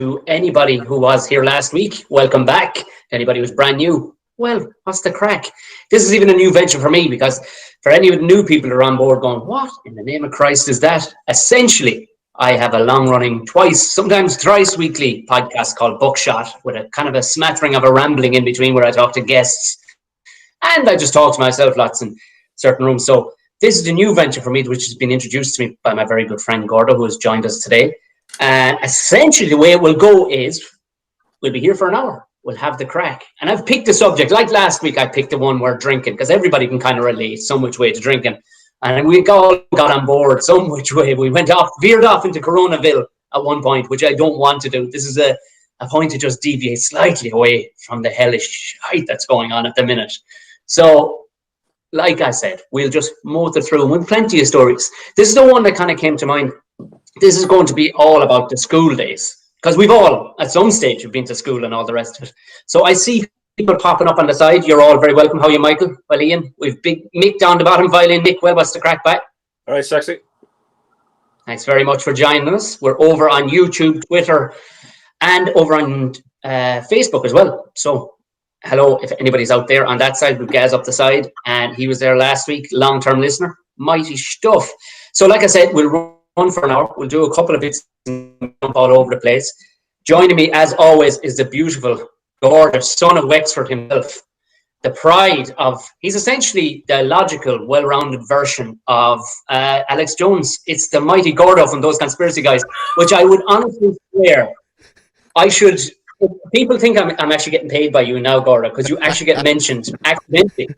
to anybody who was here last week. Welcome back. Anybody who's brand new, well, what's the crack? This is even a new venture for me, because for any of the new people that are on board going, what in the name of Christ is that? Essentially, I have a long-running, twice, sometimes thrice weekly podcast called Buckshot, with a kind of a smattering of a rambling in between where I talk to guests and I just talk to myself lots in certain rooms. So this is a new venture for me, which has been introduced to me by my very good friend Gordo, who has joined us today. And essentially the way it will go is we'll be here for an hour. We'll have the crack. And I've picked a subject. Like last week, I picked the one where drinking, because everybody can kind of relate some which way to drinking. And we all got on board some which way. We went off, veered off into Coronaville at one point, which I don't want to do. This is a point to just deviate slightly away from the hellish shite that's going on at the minute. So, like I said, we'll just motor through with plenty of stories. This is the one that kind of came to mind. This is going to be all about the school days, because we've all, at some stage, have been to school and all the rest of it. So I see people popping up on the side. You're all very welcome. How are you, Michael? Well, Ian, we've big Mick down the bottom, violin Mick. Well, what's the crack back? All right, sexy. Thanks very much for joining us. We're over on YouTube, Twitter, and over on Facebook as well. So hello, if anybody's out there on that side, we've Gaz up the side, and he was there last week, long-term listener. Mighty stuff. So like I said, we'll run for an hour. We'll do a couple of bits and jump all over the place. Joining me, as always, is the beautiful, gorgeous son of Wexford himself. The pride of, he's essentially the logical, well-rounded version of Alex Jones. It's the mighty Gordo from Those Conspiracy Guys, which I would honestly swear I should... People think I'm actually getting paid by you now, Gordo, because you actually get mentioned accidentally.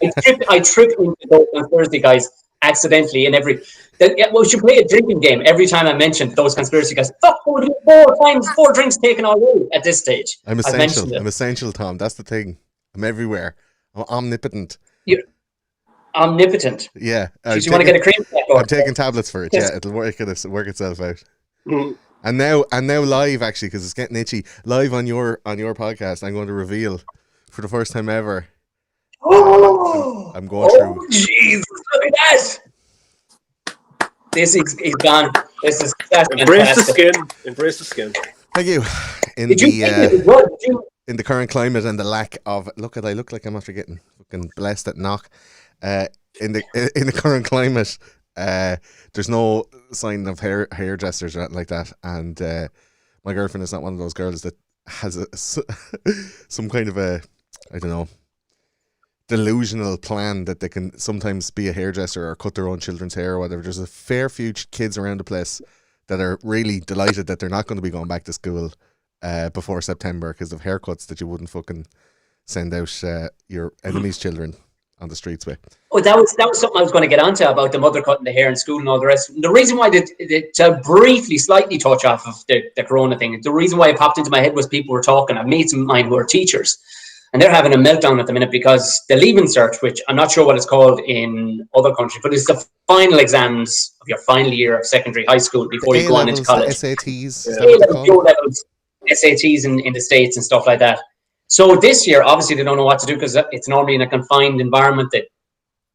I trip into Those Conspiracy Guys accidentally in every... we should play a drinking game every time I mention Those Conspiracy Guys. Fuck, 4 drinks taken already at this stage. I'm essential, Tom. That's the thing. I'm everywhere. I'm omnipotent. You're omnipotent? Yeah. Do you want to get a cream pack? I'm taking tablets for it. Yes. Yeah, it'll work itself out. Mm. And now live, actually, because it's getting itchy. Live on your podcast, I'm going to reveal for the first time ever. I'm going through. Oh, Jesus, look at that! This is gone. Embrace the skin. Embrace the skin. Thank you. In the current climate and the lack of I look like I'm after getting fucking blessed at knock. In the current climate, there's no sign of hairdressers or anything like that, and my girlfriend is not one of those girls that has some kind of a, I don't know, delusional plan that they can sometimes be a hairdresser or cut their own children's hair or whatever. There's a fair few kids around the place that are really delighted that they're not going to be going back to school before September because of haircuts that you wouldn't fucking send out your enemy's children on the streets with. Oh, that was something I was going to get onto about the mother cutting the hair in school and all the rest. The reason why to briefly, slightly touch off of the corona thing, the reason why it popped into my head was people were talking, I've mates of mine who are teachers, and they're having a meltdown at the minute because the Leaving Cert, which I'm not sure what it's called in other countries, but it's the final exams of your final year of secondary high school before you go on into college. SATs, A-levels, SATs in the States and stuff like that. So this year, obviously, they don't know what to do because it's normally in a confined environment that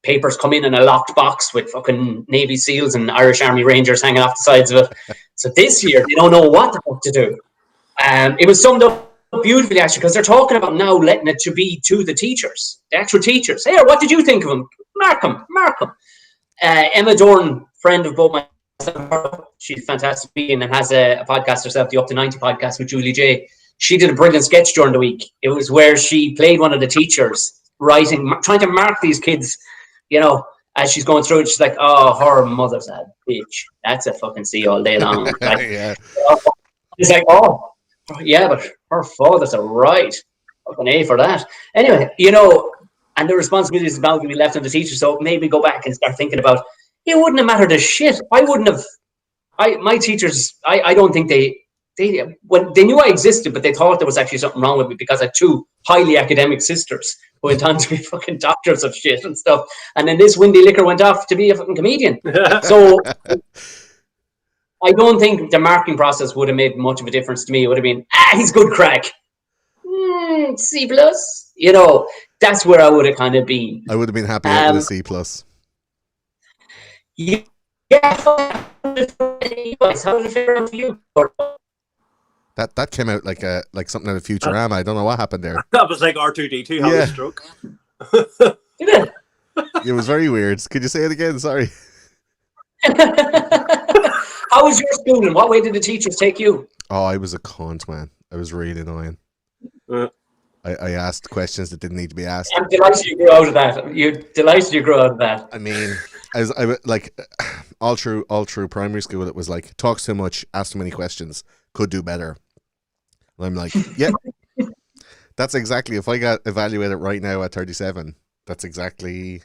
papers come in a locked box with fucking Navy SEALs and Irish Army Rangers hanging off the sides of it. So this year, they don't know what the fuck to do. It was summed up beautifully, actually, because they're talking about now letting it to be to the teachers, the actual teachers. Hey, what did you think of him? Mark him. Emma Dorn, friend of both myself, she's fantastic and has a podcast herself, the Up to 90 podcast with Julie J. She did a brilliant sketch during the week. It was where she played one of the teachers trying to mark these kids, you know, as she's going through it. She's like, oh, her mother's a bitch. That's a fucking C all day long. Like, yeah. It's like, oh, yeah, but her father's a right. Fucking A for that. Anyway, you know, and the responsibility is about to be left on the teacher. So maybe go back and start thinking about, it wouldn't have mattered a shit. My teachers, I don't think they knew I existed, but they thought there was actually something wrong with me because I had two highly academic sisters who went on to be fucking doctors of shit and stuff. And then this windy licker went off to be a fucking comedian. So I don't think the marking process would have made much of a difference to me. It would have been, he's good crack. C+. You know, that's where I would have kind of been. I would have been happy with a C+. Yeah. How did it figure out for you? That came out like something out of Futurama. I don't know what happened there. That was like R2D2 having a stroke. It was very weird. Could you say it again? Sorry. How was your schooling? What way did the teachers take you? Oh, I was a cunt, man. I was really annoying. I asked questions that didn't need to be asked. I'm delighted you grew out of that. You're delighted you grew out of that. I mean, I like all through primary school. It was like talks too much, ask too many questions, could do better. And I'm like, yeah, that's exactly. If I got evaluated right now at 37, that's exactly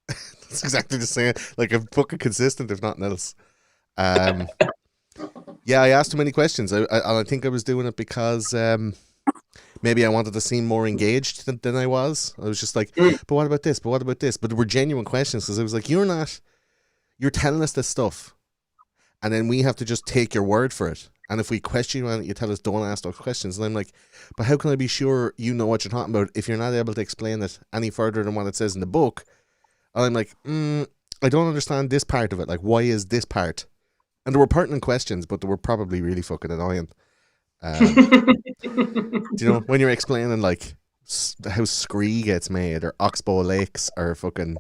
the same. Like I'm fucking consistent, if nothing else. Yeah, I asked too many questions. I think I was doing it because maybe I wanted to seem more engaged than I was. I was just like, but what about this? But what about this? But there were genuine questions because I was like, you're telling us this stuff, and then we have to just take your word for it. And if we question you on it, you tell us don't ask those questions. And I'm like, but how can I be sure you know what you're talking about if you're not able to explain it any further than what it says in the book? And I'm like, I don't understand this part of it. Like, why is this part? And there were pertinent questions, but they were probably really fucking annoying. Do you know when you're explaining like how scree gets made or oxbow lakes or fucking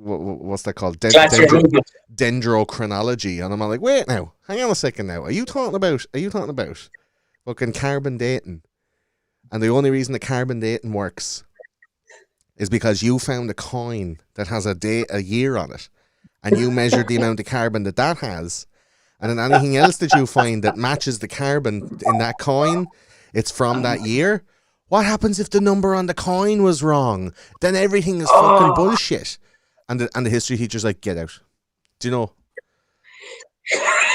what's that called? Dendrochronology, and I'm all like, wait now, hang on a second now. Are you talking about fucking carbon dating? And the only reason the carbon dating works is because you found a coin that has a year on it, and you measured the amount of carbon that has. And then anything else that you find that matches the carbon in that coin, it's from that year. What happens if the number on the coin was wrong? Then everything is fucking bullshit. And the history teacher's like, get out. Do you know?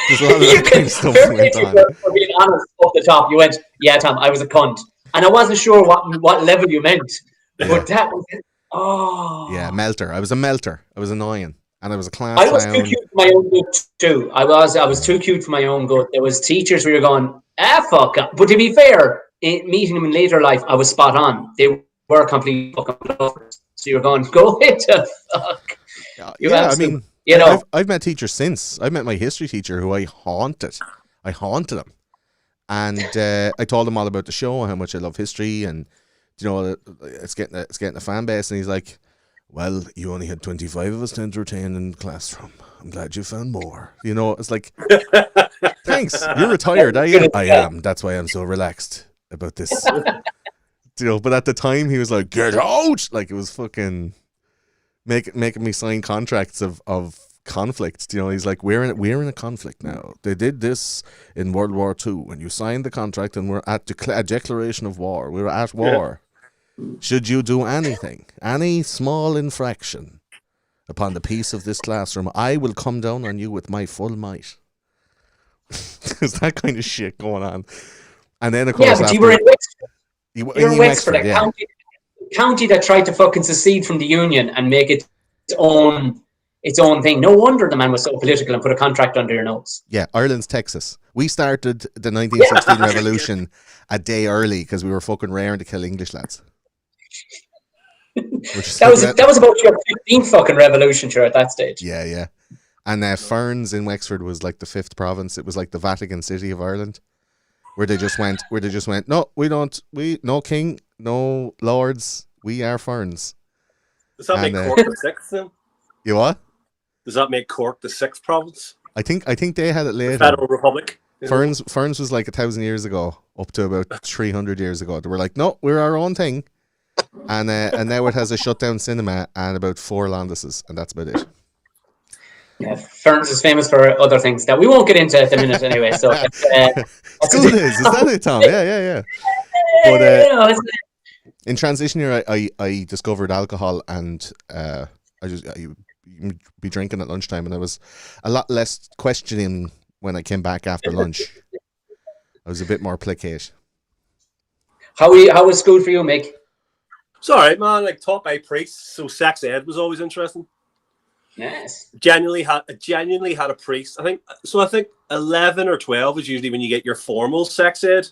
There's a lot of that kind of stuff went on. For being honest, off the top, you went, yeah, Tom, I was a cunt. And I wasn't sure what level you meant. But that was it. Oh. Yeah, melter. I was a melter. I was annoying. And I was a class I was too cute for my own good too. I was too cute for my own good. There was teachers where you're going, fuck up. But to be fair, meeting them in later life, I was spot on. They were completely fucking lovers. So you're going, go into fuck. I mean, you know, I've met teachers since. I've met my history teacher who I haunted. I haunted him. And I told him all about the show, how much I love history, and you know, it's getting a fan base. And he's like, well, you only had 25 of us to entertain in the classroom. I'm glad you found more. You know, it's like, thanks. You're retired. I am. That's why I'm so relaxed about this. You know, but at the time he was like, get out! Like it was fucking making me sign contracts of conflict. You know, he's like, we're in a conflict now. They did this in World War II, and you signed the contract, and we're at a declaration of war. We're at war. Should you do anything, any small infraction upon the peace of this classroom, I will come down on you with my full might. There's that kind of shit going on. And then, of course, yeah, but you were in Wexford. You were in Wexford, a county that tried to fucking secede from the Union and make it its own thing. No wonder the man was so political and put a contract under your nose. Yeah, Ireland's Texas. We started the 1916 revolution a day early because we were fucking raring to kill English lads. That was about your 15th fucking revolution, sure, at that stage. Yeah. And Ferns in Wexford was like the 5th province. It was like the Vatican City of Ireland, where they just went. No, we don't. No king, no lords. We are Ferns. Does that make Cork the 6th then? You what? Does that make Cork the 6th province? I think they had it later. Federal Republic. Ferns was like 1,000 years ago, up to about 300 years ago. They were like, no, we're our own thing. And now it has a shutdown cinema and about 4 Landises, and that's about it. Yeah, Ferns is famous for other things that we won't get into at the minute anyway. So school is that it, Tom? Yeah. But in transition year, I discovered alcohol, and I be drinking at lunchtime, and I was a lot less questioning when I came back after lunch. I was a bit more placate. How was school for you, Mick? It's all right, man. Like taught by priests, so sex ed was always interesting. Yes. Genuinely had a priest. I think 11 or 12 is usually when you get your formal sex ed.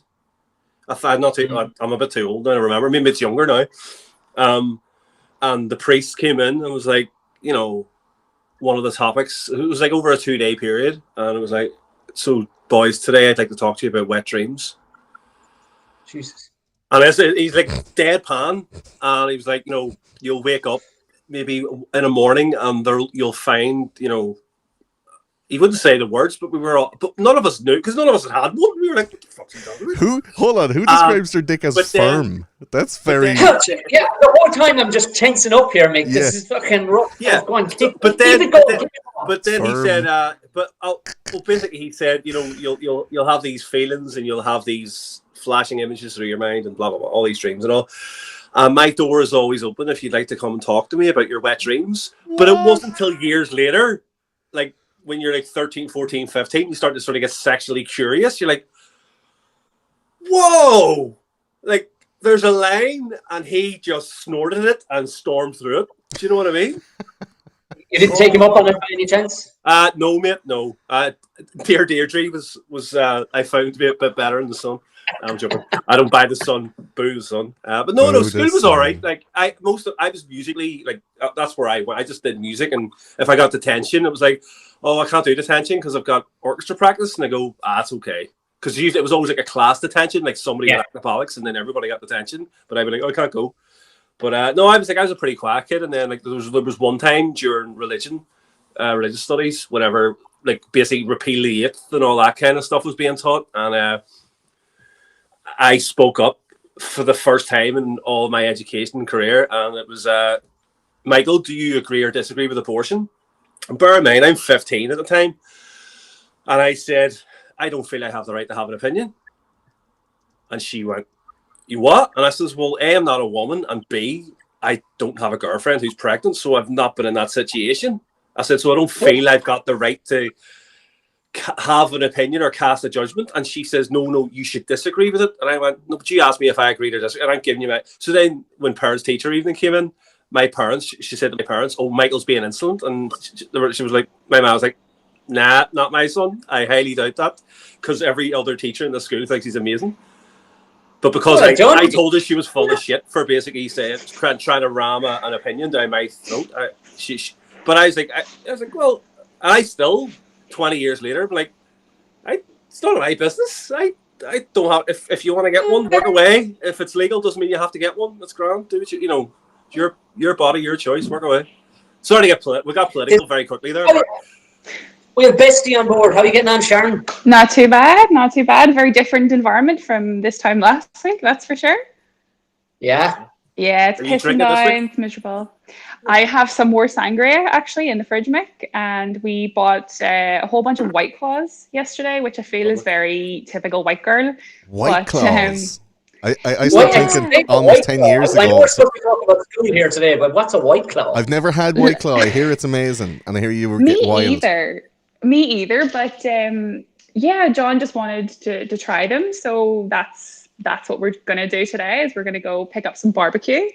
I'm a bit too old now to remember. Maybe it's younger now. And the priest came in and was like, one of the topics. It was like over a 2-day period, and it was like, so boys, today I'd like to talk to you about wet dreams. Jesus. And he's like deadpan, and he was like, you know, you'll wake up maybe in the morning, and you'll find, you know, he wouldn't say the words, but but none of us knew because none of us had one. We were like, what the fuck's he talking about? Who describes their dick as firm? That's very. Yeah, the whole time I'm just tensing up here, mate. This is fucking rough. Yeah, go on, but then he said, basically he said, you know, you'll have these feelings and you'll have these flashing images through your mind and blah blah blah, all these dreams and all. My door is always open if you'd like to come and talk to me about your wet dreams. But it wasn't until years later, like when you're like 13, 14, 15, you start to sort of get sexually curious. You're like, whoa, like there's a line, and he just snorted it and stormed through it. Do you know what I mean? You didn't take him up on it by any chance? No, mate, no. Dear Deirdre was I found to be a bit better in the sun. I'm joking. I don't buy the sun, boo the sun. But no, school was all right. Like I was musically like that's where I went. I just did music, and if I got detention, it was like, oh, I can't do detention because I've got orchestra practice, and I go, that's okay. Because it was always like a class detention, like somebody got alcoholics, and then everybody got detention. But I'd be like, oh, I can't go. But no, I was a pretty quiet kid, and then like there was one time during religious studies, whatever, like basically repeal the eighth and all that kind of stuff was being taught, and I spoke up for the first time in all my education career, and it was, Michael, do you agree or disagree with abortion? And bear in mind, I'm 15 at the time, and I said, I don't feel I have the right to have an opinion. And she went, you what? And I says, well, A, I'm not a woman, and B, I don't have a girlfriend who's pregnant, so I've not been in that situation. I said, so I don't feel I've got the right to have an opinion or cast a judgment. And she says, no, you should disagree with it. And I went, no, but you asked me if I agreed or disagree, and I'm giving you my... So then when parents teacher evening came in, she said to my parents, oh, Michael's being insolent. And she was like, my mom was like, nah, not my son. I highly doubt that, because every other teacher in the school thinks he's amazing. But because I told her she was full of shit for basically saying, trying to ram an opinion down my throat. But I was like, well, and I still, 20 years later, I'm like, it's none of my business. I don't have, if you want to get one, work away. If it's legal, doesn't mean you have to get one. That's grand. Do what you know, your body, your choice, work away. Sorry to get we got political very quickly there. We have Bestie on board. How are you getting on, Sharon? Not too bad. Very different environment from this time last week, that's for sure. Yeah. Yeah, it's pissing down. It's miserable. I have some more sangria actually in the fridge, Mick, and we bought a whole bunch of White Claws yesterday, which I feel is very typical white girl. White Claws? I started thinking almost 10 years ago. I know we're supposed to be talking about school here today, but what's a White Claw? I've never had White Claw. I hear it's amazing, and I hear you were getting wild. Me either, but yeah, John just wanted to try them, so that's what we're going to do today, is we're going to go pick up some barbecue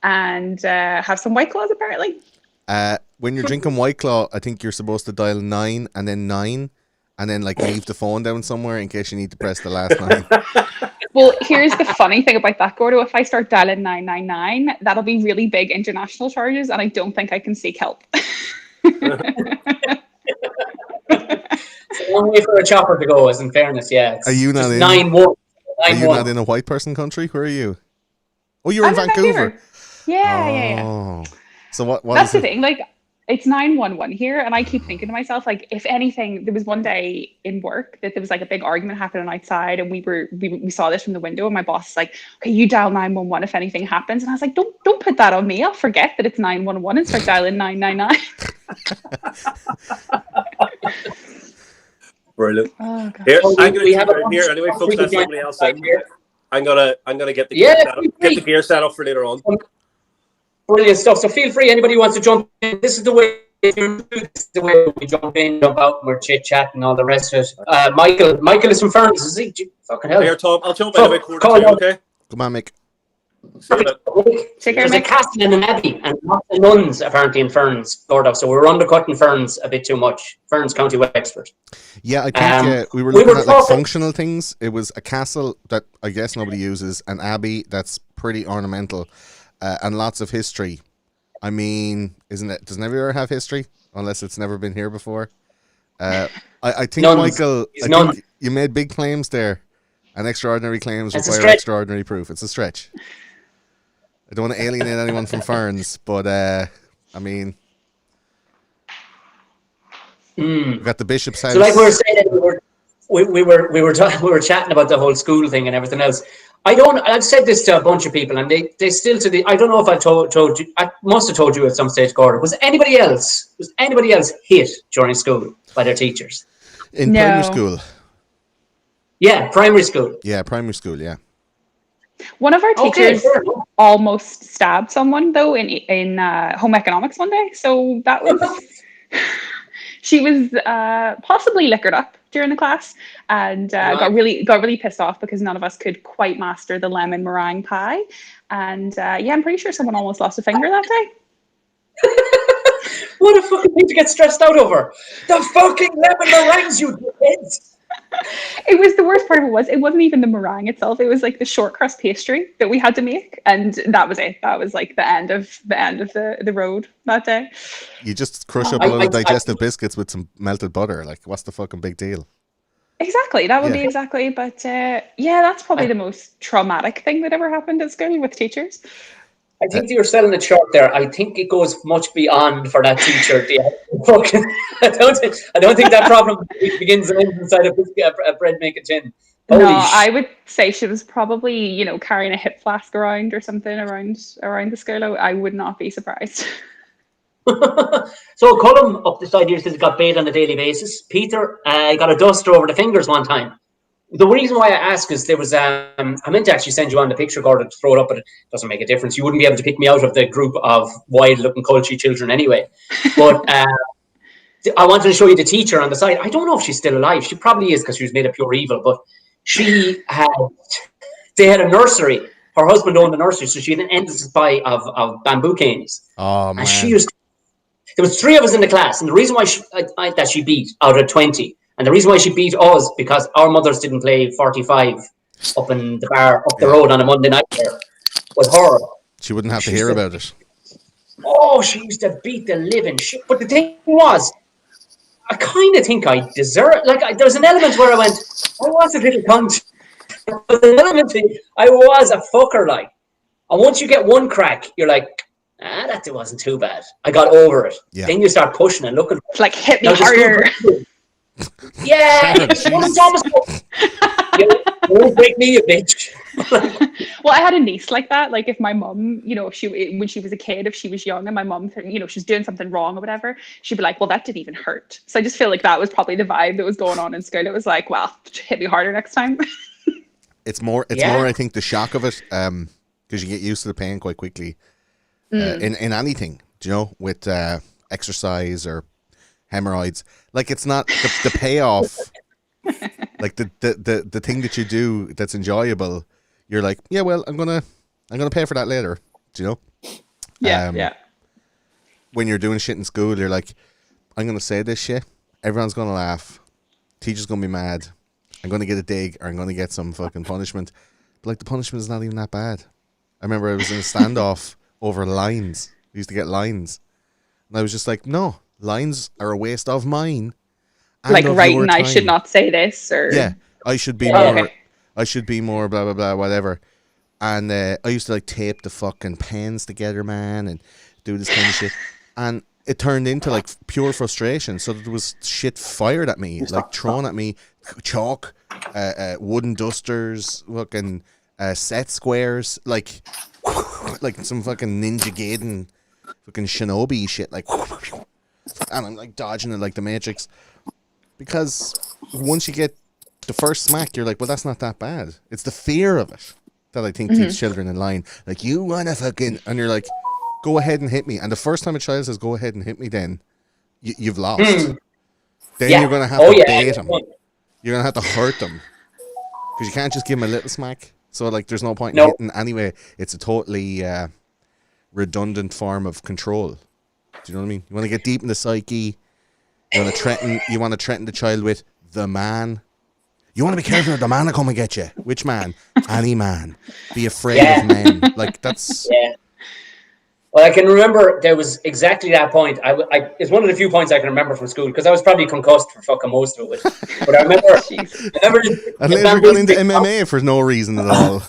and have some White Claws, apparently. When you're drinking White Claw, I think you're supposed to dial 9 and then 9 and then like leave the phone down somewhere in case you need to press the last 9. Well, here's the funny thing about that, Gordo. If I start dialing 999, that'll be really big international charges, and I don't think I can seek help. It's a long way for a chopper to go, as in fairness, yeah. Are you not in 9-1? Are you not in a white person country? Where are you? Oh, you're in Vancouver. Yeah. So what that's is the thing, like it's 911 here, and I keep thinking to myself, like, if anything, there was one day in work that there was like a big argument happening outside, and we saw this from the window, and my boss is like, okay, you dial 911 if anything happens, and I was like, don't put that on me. I'll forget that it's 911 and start dialing 999. Brilliant. Oh, God. Here, I'm going to have it here anyway, folks. That's somebody else in here. I'm gonna get the gear set up for later on. Brilliant stuff. So feel free, anybody who wants to jump in. This is the way. This is the way we jump in, jump out, and we're chit chat and all the rest of it. Michael is from Ferns, is he? Fucking hell. Here, Tom. I'll jump in about quarter two. Okay. Come on, Mick. There's a castle and an abbey and lots of nuns apparently in Ferns, Gordo. So we're undercutting Ferns a bit too much. Ferns, County Wexford. Yeah, I think we were looking at like functional things. It was a castle that I guess nobody uses, an abbey that's pretty ornamental, and lots of history. I mean, isn't it? Doesn't everywhere have history? Unless it's never been here before. I I think, None. Michael, He's I none. think you made big claims there, and extraordinary claims It's a require stretch. extraordinary proof. It's a stretch. I don't want to alienate anyone from Ferns, but I mean, we got the bishop's house. So, like we were saying, we were chatting about the whole school thing and everything else. I've said this to a bunch of people, and they still I don't know if I told you. I must have told you at some stage, Gordon. Was anybody else hit during school by their teachers? In No. primary school. Yeah, primary school. Yeah, primary school. Yeah. One of our Okay, teachers fair enough. almost stabbed someone though in home economics one day. So that was she was possibly liquored up during the class and got really pissed off because none of us could quite master the lemon meringue pie. And yeah, I'm pretty sure someone almost lost a finger that day. What a fucking thing to get stressed out over. The fucking lemon meringues, you kids. It was the worst part of it wasn't even the meringue itself. It was like the short crust pastry that we had to make, and that was it. That was like the end of the road that day. You just crush up a load of digestive biscuits with some melted butter. Like, what's the fucking big deal? Exactly, that would be exactly. But yeah, that's probably the most traumatic thing that ever happened at school with teachers. I think you're selling it short there. I think it goes much beyond for that teacher. I don't think that problem begins and ends inside a bread making tin. No, I would say she was probably, carrying a hip flask around or something around the school. I would not be surprised. So Cullum up the side here says he got bait on a daily basis. Peter got a duster over the fingers one time. The reason why I ask is there was I meant to actually send you on the picture, Gordon, to throw it up, but it doesn't make a difference. You wouldn't be able to pick me out of the group of wild-looking culty children anyway. But I wanted to show you the teacher on the side. I don't know if she's still alive. She probably is because she was made of pure evil. But they had a nursery. Her husband owned a nursery, so she had an endless supply of bamboo canes. Oh man! And there was 3 of us in the class, and the reason why she beat out of 20. And the reason why she beat us because our mothers didn't play 45 up in the bar up the road on a Monday night there with her. She wouldn't have to hear about it. Oh, she used to beat the living shit. But the thing was, I kind of think I deserve it. Like, there's an element where I was a little cunt. I was a fucker, like. And once you get one crack, you're like, that wasn't too bad. I got over it. Yeah. Then you start pushing and looking. It's like, hit me harder. Yeah, don't break me, you bitch. Well, I had a niece like that. Like, if my mum, when she was a kid, if she was young and my mum, she's doing something wrong or whatever, she'd be like, well, that didn't even hurt. So I just feel like that was probably the vibe that was going on in school. It was like, well, hit me harder next time. It's more, I think, the shock of it, because you get used to the pain quite quickly in anything, with exercise or hemorrhoids. Like, it's not the payoff. Like the thing that you do that's enjoyable, you're like, yeah, well, I'm gonna pay for that later. Do you know? Yeah. When you're doing shit in school, you're like, I'm gonna say this shit. Everyone's gonna laugh. Teacher's gonna be mad. I'm gonna get a dig, or I'm gonna get some fucking punishment. But like, the punishment is not even that bad. I remember I was in a standoff over lines. We used to get lines, and I was just like, no, lines are a waste of mine. Like writing, I should not say this, or I should be more. Okay. I should be more blah blah blah whatever. And I used to like tape the fucking pens together, man, and do this kind of shit. And it turned into like pure frustration. So there was shit fired at me, like thrown at me, chalk, wooden dusters, fucking set squares, like some fucking Ninja Gaiden, fucking shinobi shit, like, and I'm like dodging it like the Matrix. Because once you get the first smack, you're like, well, that's not that bad. It's the fear of it that I think keeps children in line. Like, you want to fucking... And you're like, go ahead and hit me. And the first time a child says, go ahead and hit me, then you've lost. Then you're going to have to bait them. You're going to have to hurt them. Because you can't just give them a little smack. So, like, there's no point in hitting anyway. It's a totally redundant form of control. Do you know what I mean? You want to get deep in the psyche... You want to threaten the child with the man. You want to be careful of the man to come and get you. Which man? Any man. Be afraid of men. Like, that's... Yeah. Well, I can remember there was exactly that point. It's one of the few points I can remember from school because I was probably concussed for fucking most of it. But I remember, and later got into MMA for no reason at all.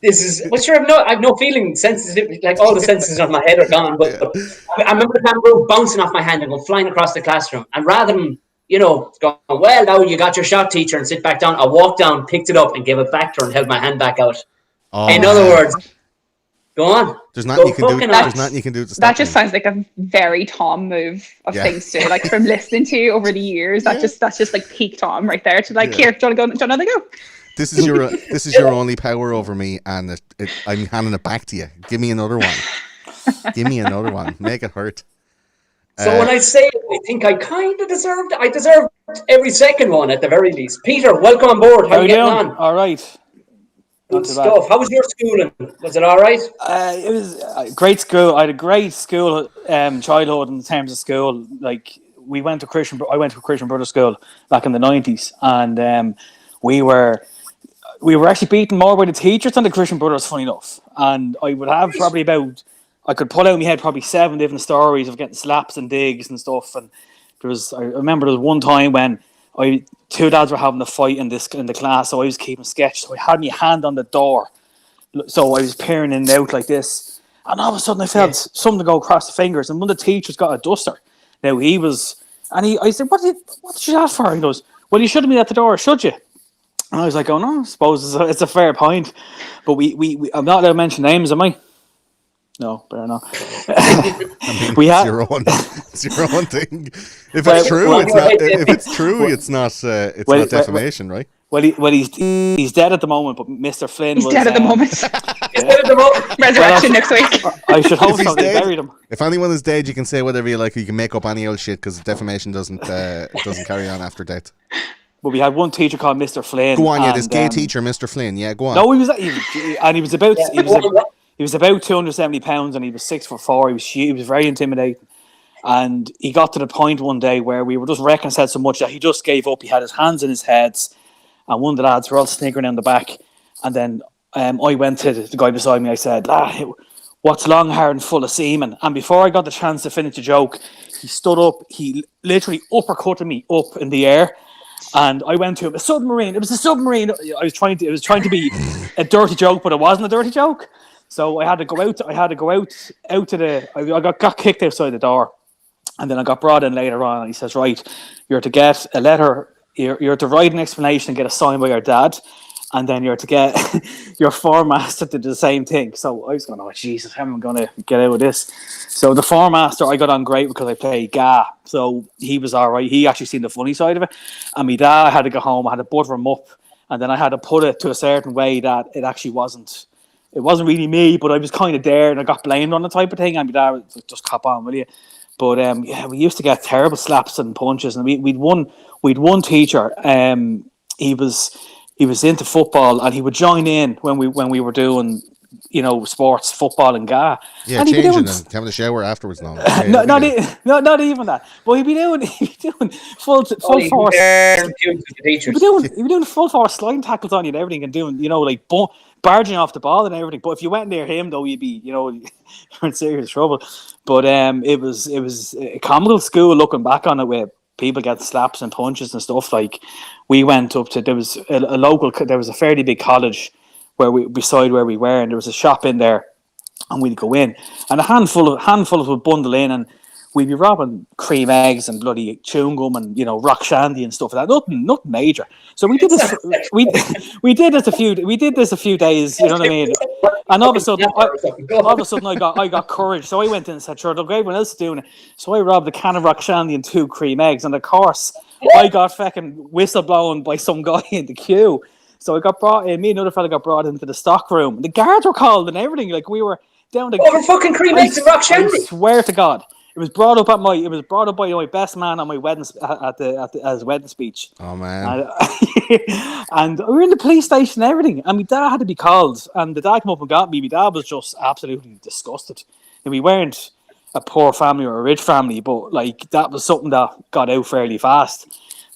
This is well, sure. I've no feeling sensitive. Like all the senses of my head are gone. But I remember the bamboo bouncing off my hand and going flying across the classroom. And rather than going, well, now you got your shot, teacher, and sit back down, I walked down, picked it up, and gave it back to her and held my hand back out. Oh, in other words. Go on. There's nothing you can do. There's nothing you can do to stop That just me. sounds like a very Tom move of things to like from listening to you over the years. That's just like peak Tom right there. To like, here, do you want to go? Do you want to go? This is your only power over me, and I'm handing it back to you. Give me another one. Give me another one. Make it hurt. So when I say it, I think I kind of deserved. I deserved every second one at the very least. Peter, welcome on board. How are you getting on? All right. Good stuff. How was your schooling? Was it all right? It was a great school. I had a great school childhood in terms of school. Like I went to a Christian Brothers school back in the 90s, and we were actually beaten more by the teachers than the Christian Brothers, funny enough. And I would have probably I could pull out in my head probably 7 different stories of getting slaps and digs and stuff. And I remember there was one time when two lads were having a fight in the class, so I was keeping sketch. So I had my hand on the door, so I was peering in and out like this, and all of a sudden I felt something go across the fingers. And one of the teachers got a duster. Now I said, "What did you ask for?" He goes, "Well, you shouldn't be at the door, should you?" And I was like, "Oh no, I suppose it's a fair point." But I'm not allowed to mention names, am I? No, better not. It's your own thing. If it's true, it's not. If it's true, it's not defamation, right? Well, he's dead at the moment, but Mr. Flynn was dead at the moment. He's dead at the moment. Resurrection next week. I should hope so. They buried him. If anyone is dead, you can say whatever you like. You can make up any old shit because defamation doesn't carry on after death. But we had one teacher called Mr. Flynn. Go on, this gay teacher, Mr. Flynn. Yeah, go on. No, he was about 270 pounds, and he was 6'4". He was very intimidating, and he got to the point one day where we were just wrecking his head so much that he just gave up. He had his hands in his heads, and one of the lads were all sniggering in the back. And then I went to the guy beside me. I said, "What's long, hard, and full of semen?" And before I got the chance to finish the joke, he stood up. He literally uppercutted me up in the air. And I went to him, a submarine. It was a submarine. It was trying to be a dirty joke, but it wasn't a dirty joke. So I had to go out. I got kicked outside the door, and then I got brought in later on. And he says, "Right, you're to get a letter. You're to write an explanation and get it signed by your dad, and then you're to get your form master to do the same thing." So I was going, "Oh Jesus, how am I going to get out of this?" So the form master, I got on great because I played Ga. So he was all right. He actually seen the funny side of it. And my dad, I had to go home. I had to butter him up, and then I had to put it to a certain way that it actually wasn't. It wasn't really me, but I was kind of there, and I got blamed on the type of thing. And my dad was just cop on, will you? But we used to get terrible slaps and punches, and we'd one teacher. He was into football, and he would join in when we were doing sports, football and Ga. Yeah, and changing and having a shower afterwards. No, not even that. But he'd be doing full force. He'd be doing full force sliding tackles on you and everything, and doing like barging off the ball and everything. But if you went near him, though, you'd be you're in serious trouble. But it was a comical school looking back on it, with people getting slaps and punches and stuff. Like we went up to there was a fairly big college beside where we were, and there was a shop in there, and we'd go in, and a handful of would bundle in, and we'd be robbing cream eggs and bloody chewing gum and rock shandy and stuff like that. Nothing major. So we did this. we did this a few days. You know what I mean? And all of a sudden, I got courage. So I went in and said, "Sure, look, everyone else is doing it." So I robbed a can of rock shandy and 2 cream eggs, and of course, I got fucking whistle blown by some guy in the queue. So I got brought in. Me and another fella got brought into the stock room. The guards were called and everything. Like we were down to over fucking cream eggs and rock shandy. I swear to God. It was brought up by my best man on my wedding at his wedding speech. Oh man! And we were in the police station and everything. And my dad had to be called, and the dad came up and got me. My dad was just absolutely disgusted. And we weren't a poor family or a rich family, but like that was something that got out fairly fast.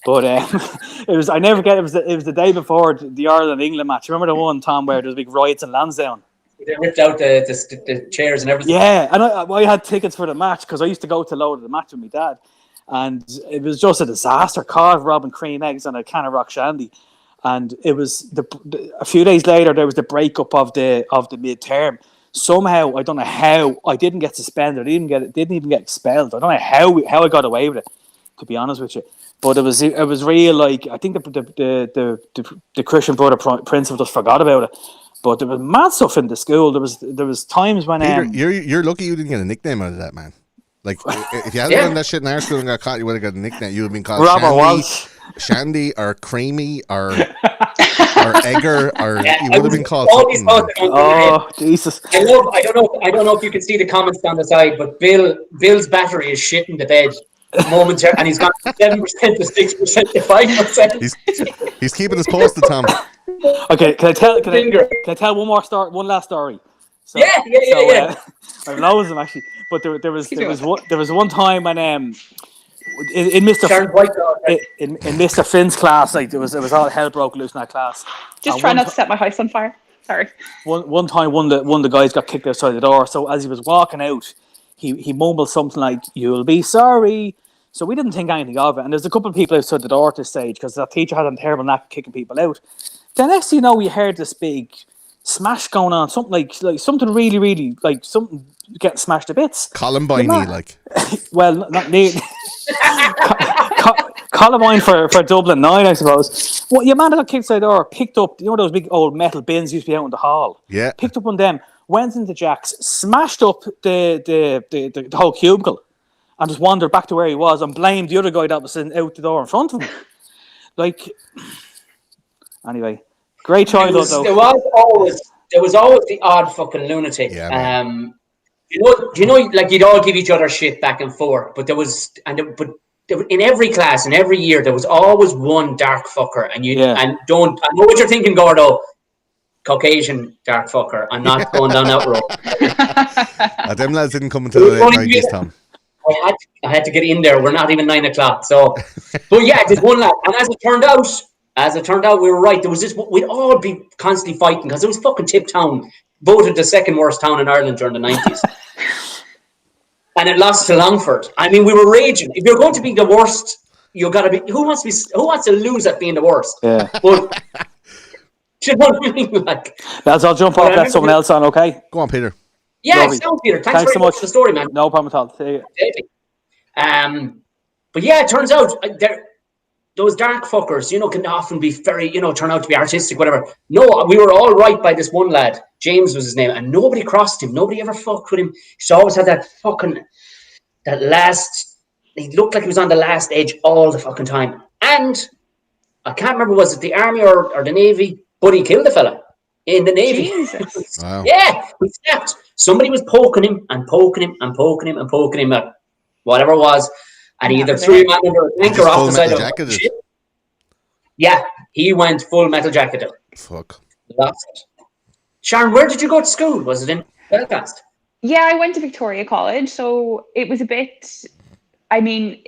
But it was. I never forget. It was the day before the Ireland England match. Remember the one, Tom, where there was big riots in Lansdowne? They ripped out the chairs and everything. Yeah, and I had tickets for the match because I used to go to load of the match with my dad, and it was just a disaster. Carve, Rob, and cream eggs and a can of rock shandy, and it was a few days later there was the breakup of the midterm. Somehow I don't know how I didn't get suspended. I didn't even get expelled. I don't know how I got away with it, to be honest with you. But it was real. Like I think the Christian brother principal just forgot about it. But there was mad stuff in the school. There was times when Peter, you're lucky you didn't get a nickname out of that, man. Like if you hadn't done that shit in our school and got caught, you would have got a nickname. You would have been called Shandy or Creamy or Egger or you would have been called something. Oh Jesus! I don't know if you can see the comments down the side, but Bill's battery is shitting the bed momentarily, and he's gone from 7% to 6% to 5%. He's keeping us posted, Tom. Okay, can I tell one last story? So, yeah. I have loads of them actually, but there was one time when in Mr. Finn's class, like there was all hell broke loose in that class. Just try not to set my house on fire. Sorry. One time, one of the guys got kicked outside the door. So as he was walking out, he mumbled something like, "You'll be sorry." So we didn't think anything of it. And there's a couple of people outside the door at this stage because that teacher had a terrible knack of kicking people out. The next thing you know, we heard this big smash going on, something like something really, really like something getting smashed to bits. Columbine, like. Well, not nearly. Columbine for Dublin 9, I suppose. Well, your man that got kicked outside the door picked up, those big old metal bins used to be out in the hall. Yeah. Picked up one of them, went into Jack's, smashed up the whole cubicle, and just wandered back to where he was and blamed the other guy that was sitting out the door in front of him. Like, anyway, great childhood though. There was always the odd fucking lunatic. Yeah, like you'd all give each other shit back and forth, but in every class, in every year, there was always one dark fucker, and I know what you're thinking, Gordo. Caucasian dark fucker. I'm not going down that road. Them lads didn't come until the late 90s, Tom. I had to get in there. We're not even 9 o'clock. So, but yeah, there's one lad, and as it turned out, we were right. There was this. We'd all be constantly fighting because it was fucking Tip Town, voted the second worst town in Ireland during the 90s. And it lost to Longford. I mean, we were raging. If you're going to be the worst, you got to be. Who wants to lose at being the worst? Yeah. But do you know what I mean? Like, lads, I'll jump off. Let someone else on. Okay. Go on, Peter. Yeah, sounds Peter. Thanks very much for the story, man. No problem at all. See you. But yeah, it turns out those dark fuckers, can often be very, turn out to be artistic, whatever. No, we were all right by this one lad. James was his name, and nobody crossed him. Nobody ever fucked with him. He always had he looked like he was on the last edge all the fucking time. And I can't remember, was it the army or the navy, but he killed a fella in the navy. Jesus. Wow. Yeah, he snapped. Somebody was poking him and poking him and poking him and poking him at whatever it was. And he either threw him under a tank or off the side of the ship. Yeah, he went full metal jacketed. Fuck. Lost it. Sharon, where did you go to school? Was it in Belfast? Yeah, I went to Victoria College, so it was a bit. I mean,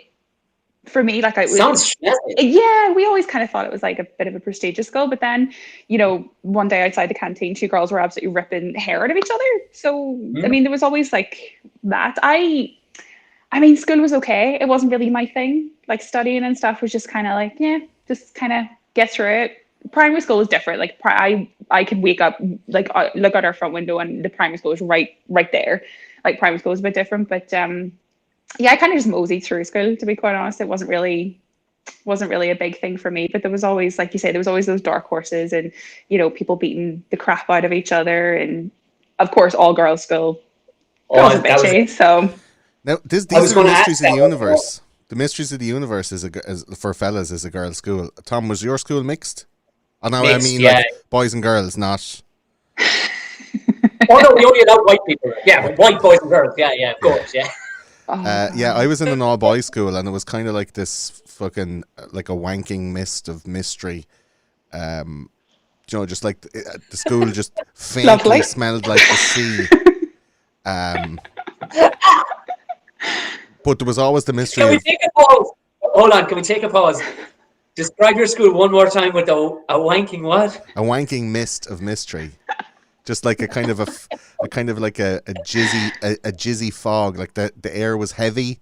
for me, like sounds snazzy. Yeah, we always kind of thought it was like a bit of a prestigious school, but then one day outside the canteen, two girls were absolutely ripping hair out of each other. So I mean, there was always like that. I mean, school was okay. It wasn't really my thing. Like studying and stuff was just kind of like, just kind of get through it. Primary school was different. Like I could wake up, like look out our front window, and the primary school was right there. Like primary school was a bit different, but I kind of just moseyed through school. To be quite honest, it wasn't really a big thing for me. But there was always, like you say, there was always those dark horses, and people beating the crap out of each other, and of course, all girls school. Girls are bitchy, so. Now, these are the mysteries of the universe. The mysteries of the universe is for fellas is a girls' school. Tom, was your school mixed? Oh, no, mixed, I mean like boys and girls, not. Oh no, we only allowed white people. Yeah, white boys and girls. Yeah, of course, yeah. I was in an all-boys school, and it was kind of like this fucking like a wanking mist of mystery. Just like the school just faintly smelled like the sea. But there was always the mystery. Can we take a pause? Hold on, can we take a pause? Describe your school one more time with a wanking what? A wanking mist of mystery. just like a kind of like a jizzy fog. Like the air was heavy,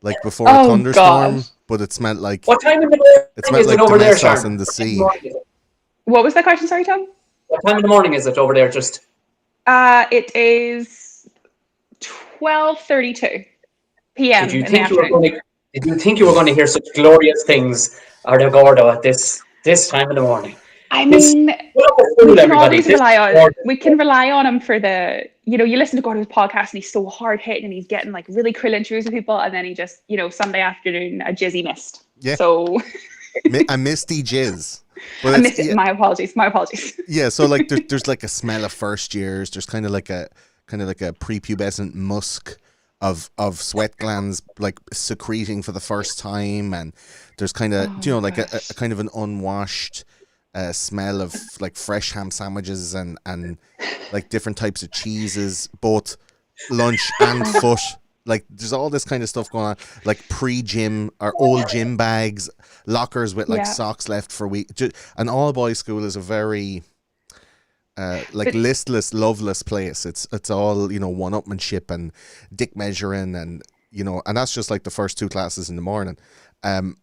like before a thunderstorm, God. but it smelled like What time in the morning it smelled is like it over there, Domestos Sharon? in the What time in sea. the morning is it? What was the question? Sorry, Tom. What time in the morning is it over there? Just It is 12:32 p.m. did you in the think you were afternoon. going to? Did you think you were going to hear such glorious things, Arda Gordo, at this time in the morning? I It's mean, we can always rely on him for the, you listen to Gordo's podcast and he's so hard hitting and he's getting like really krill interviews with people, and then he just, Sunday afternoon, a jizzy mist. Yeah. So A misty jizz. But I missed it. My apologies. Yeah, so like there's like a smell of first years. There's kind of like a prepubescent musk of sweat glands like secreting for the first time, and there's kind of like a kind of an unwashed smell of like fresh ham sandwiches and like different types of cheeses, both lunch and foot. Like there's all this kind of stuff going on, like pre-gym or old gym bags, lockers with like socks left for weeks. An all-boys school is a very listless, loveless place. It's all one-upmanship and dick measuring, and and that's just like the first 2 classes in the morning. And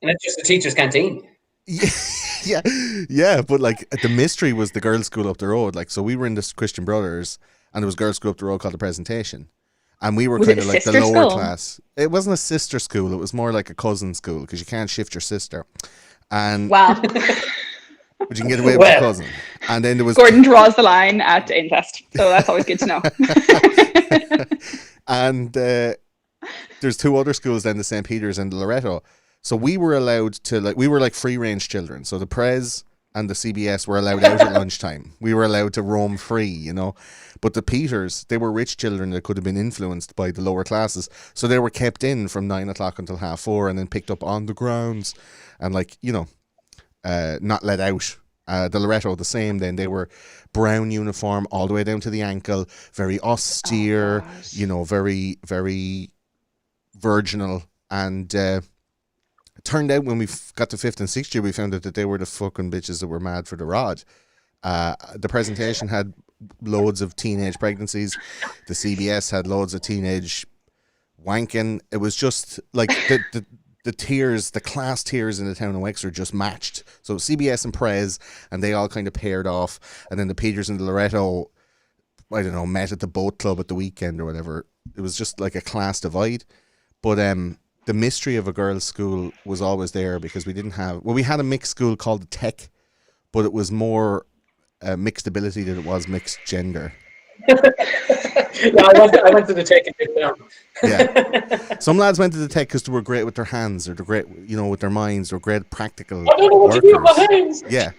it's just the teacher's canteen. Yeah, but like the mystery was the girls' school up the road. Like, so we were in this Christian Brothers, and there was girls' school up the road called the Presentation, and we were kind of like the lower class. It wasn't a sister school; it was more like a cousin school because you can't shift your sister. And wow, but you can get away with your cousin. And then there was Gordon draws the line at incest, so that's always good to know. And there's 2 other schools then, the St. Peter's and the Loretto. So we were allowed to we were like free range children. So the Prez and the CBS were allowed out at lunchtime. We were allowed to roam free, But the Peters, they were rich children that could have been influenced by the lower classes. So they were kept in from 9 o'clock until 4:30 and then picked up on the grounds and not let out. The Loretto, the same then. They were brown uniform all the way down to the ankle, very austere, very, very virginal. And turned out when we got to 5th and 6th year, we found out that they were the fucking bitches that were mad for the rod. The Presentation had loads of teenage pregnancies. The CBS had loads of teenage wanking. It was just like the tiers, the class tiers in the town of Wexford just matched. So CBS and Prez, and they all kind of paired off. And then the Peters and the Loretto, I don't know, met at the boat club at the weekend or whatever. It was just like a class divide. But the mystery of a girls' school was always there because we had a mixed school called the Tech, but it was more mixed ability than it was mixed gender. I went to the Tech and did that. Yeah. Some lads went to the Tech because they were great with their hands, or they're great, with their minds, or great practical I don't know what workers. to do with my hands. Yeah.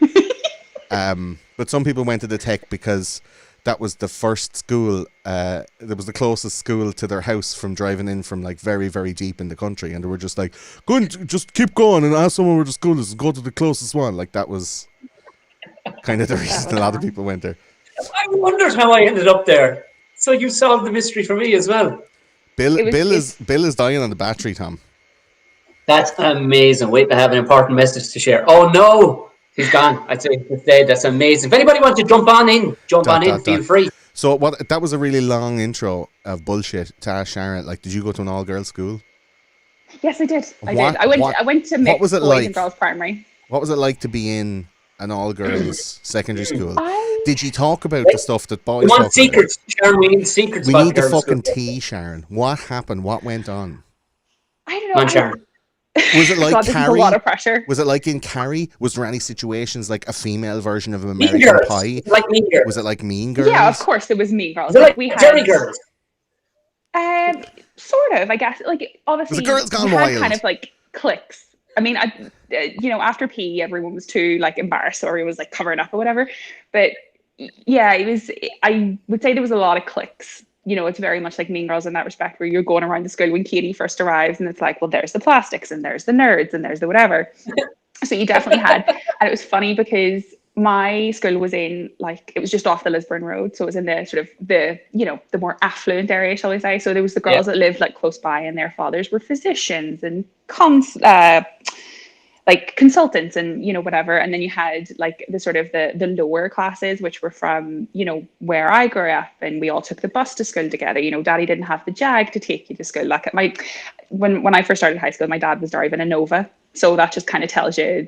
But some people went to the Tech because that was the first school, that was the closest school to their house from driving in from like very, very deep in the country. And they were just like, go and just keep going and ask someone where the school is, go to the closest one. Like that was kind of the reason a lot of people went there. I wondered how I ended up there. So you solved the mystery for me as well. Bill is dying on the battery, Tom. That's amazing. Wait, I have an important message to share. Oh no! He's gone. I'd say he's dead. That's amazing. If anybody wants to jump on in, feel free. So that was a really long intro of bullshit to ask Sharon. Like, did you go to an all-girls school? Yes, I did. I went to mixed boys and girls primary. What was it like to be in an all-girls secondary school? Did you talk about the stuff that boys talk about? Secrets, Sharon. We need secrets. We need the fucking tea, Sharon. What happened? What went on? I don't know. Sharon. Was it like God, Carrie? This is a lot of pressure. Was it like in Carrie? Was there any situations like a female version of American Pie? Like Mean Girls. Was it like Mean Girls? Yeah, of course it was Mean Girls. Was it like we had Jerry Girls? Sort of, I guess. Like obviously, the Girls Gone we had Wild. kind of like cliques. I mean, after PE, everyone was too like embarrassed or it was like covering up or whatever. But yeah, it was. I would say there was a lot of cliques. It's very much like Mean Girls in that respect, where you're going around the school when Katie first arrives, and it's like, well, there's the plastics, and there's the nerds, and there's the whatever. So you definitely had, and it was funny because my school was in it was just off the Lisburn Road, so it was in the sort of the more affluent area, shall we say. So there was the girls that lived like close by, and their fathers were physicians and like consultants and whatever, and then you had like the sort of the lower classes, which were from where I grew up, and we all took the bus to school together. Daddy didn't have the Jag to take you to school. Like when I first started high school, my dad was driving a Nova, so that just kind of tells you